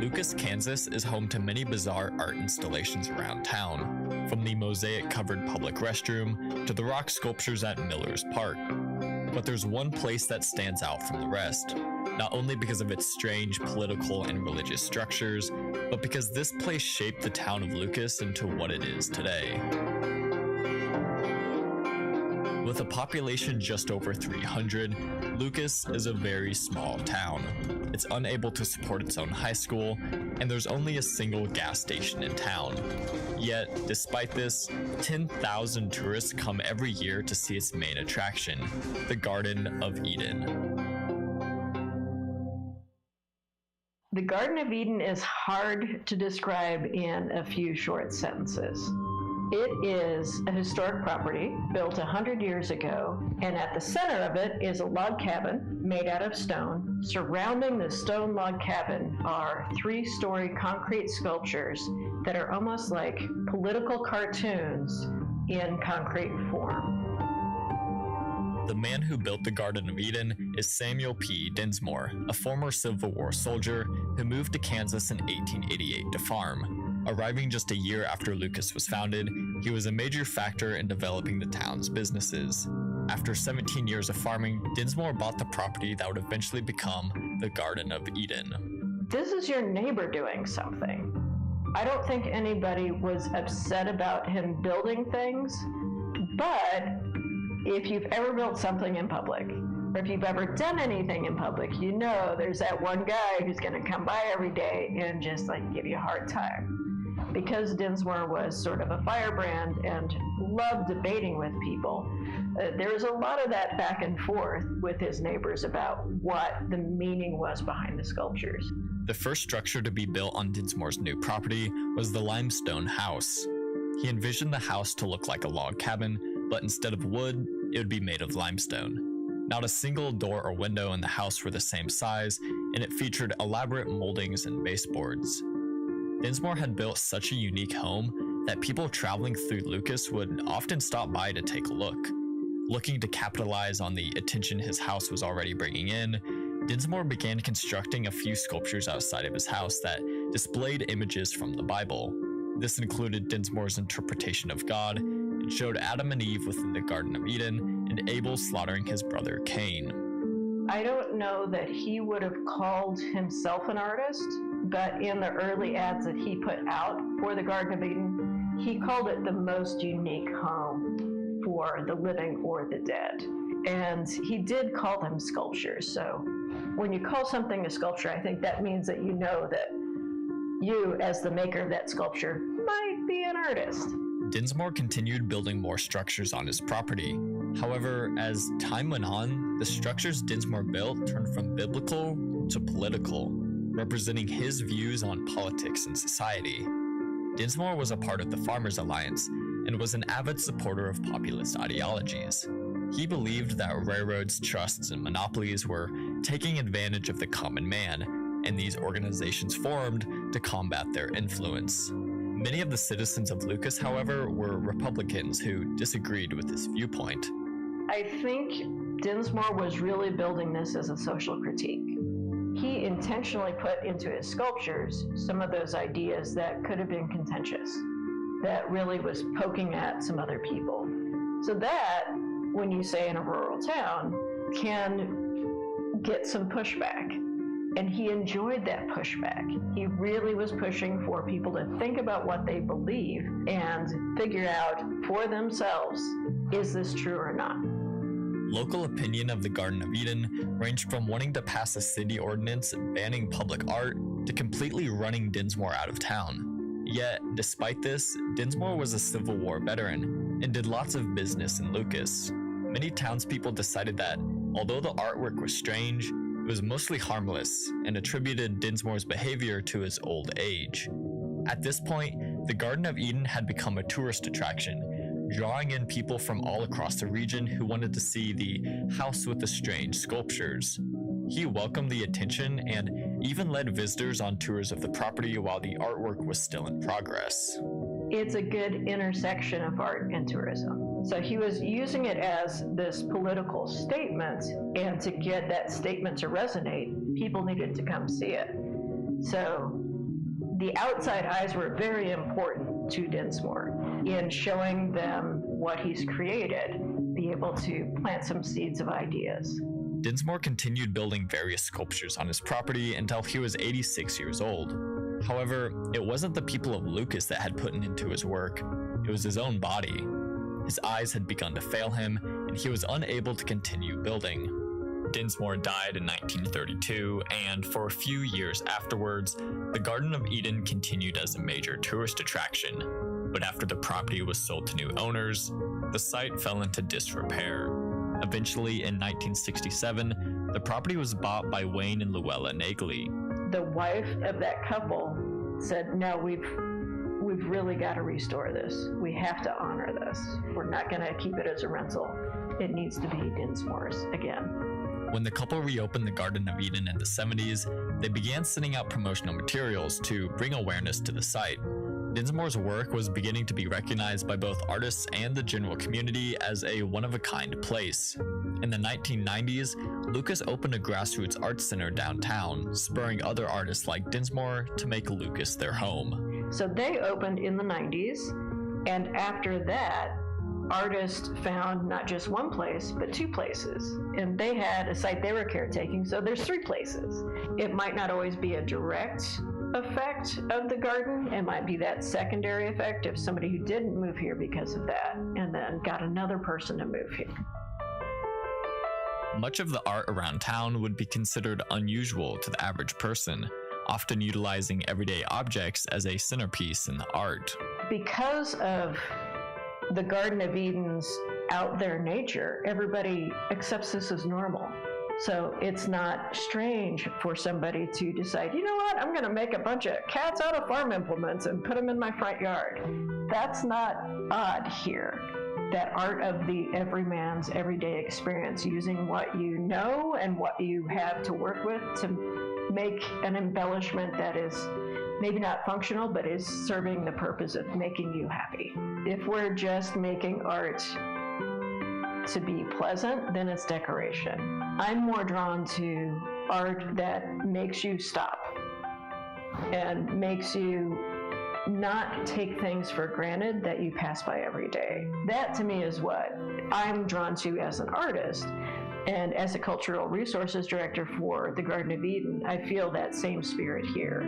Lucas, Kansas is home to many bizarre art installations around town, from the mosaic-covered public restroom to the rock sculptures at Miller's Park. But there's one place that stands out from the rest, not only because of its strange political and religious structures, but because this place shaped the town of Lucas into what it is today. With a population just over 300, Lucas is a very small town. It's unable to support its own high school, and there's only a single gas station in town. Yet, despite this, 10,000 tourists come every year to see its main attraction, the Garden of Eden. The Garden of Eden is hard to describe in a few short sentences. It is a historic property built 100 years ago, and at the center of it is a log cabin made out of stone. Surrounding the stone log cabin are 3-story concrete sculptures that are almost like political cartoons in concrete form. The man who built the Garden of Eden is Samuel P. Dinsmoor, a former Civil War soldier who moved to Kansas in 1888 to farm. Arriving just a year after Lucas was founded, he was a major factor in developing the town's businesses. After 17 years of farming, Dinsmoor bought the property that would eventually become the Garden of Eden. This is your neighbor doing something. I don't think anybody was upset about him building things, but if you've ever built something in public, or if you've ever done anything in public, you know there's that one guy who's going to come by every day and just like give you a hard time. Because Dinsmoor was sort of a firebrand and loved debating with people, there was a lot of that back and forth with his neighbors about what the meaning was behind the sculptures. The first structure to be built on Dinsmoor's new property was the limestone house. He envisioned the house to look like a log cabin, but instead of wood, it would be made of limestone. Not a single door or window in the house were the same size, and it featured elaborate moldings and baseboards. Dinsmoor had built such a unique home that people traveling through Lucas would often stop by to take a look. Looking to capitalize on the attention his house was already bringing in, Dinsmoor began constructing a few sculptures outside of his house that displayed images from the Bible. This included Dinsmoor's interpretation of God and showed Adam and Eve within the Garden of Eden and Abel slaughtering his brother Cain. I don't know that he would have called himself an artist, but in the early ads that he put out for the Garden of Eden, he called it the most unique home for the living or the dead. And he did call them sculptures. So when you call something a sculpture, I think that means that you know that you, as the maker of that sculpture, might be an artist. Dinsmoor continued building more structures on his property. However, as time went on, the structures Dinsmoor built turned from biblical to political, representing his views on politics and society. Dinsmoor was a part of the Farmers Alliance and was an avid supporter of populist ideologies. He believed that railroads, trusts, and monopolies were taking advantage of the common man, and these organizations formed to combat their influence. Many of the citizens of Lucas, however, were Republicans who disagreed with this viewpoint. I think Dinsmoor was really building this as a social critique. He intentionally put into his sculptures some of those ideas that could have been contentious, that really was poking at some other people. So that, when you say in a rural town, can get some pushback. And he enjoyed that pushback. He really was pushing for people to think about what they believe and figure out for themselves, is this true or not? Local opinion of the Garden of Eden ranged from wanting to pass a city ordinance banning public art to completely running Dinsmoor out of town. Yet, despite this, Dinsmoor was a Civil War veteran and did lots of business in Lucas. Many townspeople decided that, although the artwork was strange, it was mostly harmless and attributed Dinsmoor's behavior to his old age. At this point, the Garden of Eden had become a tourist attraction, drawing in people from all across the region who wanted to see the house with the strange sculptures. He welcomed the attention and even led visitors on tours of the property while the artwork was still in progress. It's a good intersection of art and tourism. So he was using it as this political statement, and to get that statement to resonate, people needed to come see it. So The outside eyes were very important to Dinsmoor in showing them what he's created, be able to plant some seeds of ideas. Dinsmoor continued building various sculptures on his property until he was 86 years old. However, it wasn't the people of Lucas that had put into his work, it was his own body. His eyes had begun to fail him, and he was unable to continue building. Dinsmoor died in 1932, and for a few years afterwards, the Garden of Eden continued as a major tourist attraction. But after the property was sold to new owners, the site fell into disrepair. Eventually, in 1967, the property was bought by Wayne and Luella Nagley. The wife of that couple said, no, we've really got to restore this. We have to honor this. We're not going to keep it as a rental. It needs to be Dinsmoor's again. When the couple reopened the Garden of Eden in the 70s, they began sending out promotional materials to bring awareness to the site. Dinsmoor's work was beginning to be recognized by both artists and the general community as a one-of-a-kind place. In the 1990s, Lucas opened a grassroots arts center downtown, spurring other artists like Dinsmoor to make Lucas their home. So they opened in the 90s, and after that, artists found not just one place, but two places. And they had a site they were caretaking, so there's three places. It might not always be a direct effect of the garden. It might be that secondary effect of somebody who didn't move here because of that, and then got another person to move here. Much of the art around town would be considered unusual to the average person, often utilizing everyday objects as a centerpiece in the art. Because of the Garden of Eden's out there nature, everybody accepts this as normal. So it's not strange for somebody to decide, you know what, I'm going to make a bunch of cats out of farm implements and put them in my front yard. That's not odd here. That art of the everyman's everyday experience, using what you know and what you have to work with to make an embellishment that is maybe not functional, but is serving the purpose of making you happy. If we're just making art to be pleasant, then it's decoration. I'm more drawn to art that makes you stop and makes you not take things for granted that you pass by every day. That to me is what I'm drawn to as an artist. And as a cultural resources director for the Garden of Eden, I feel that same spirit here.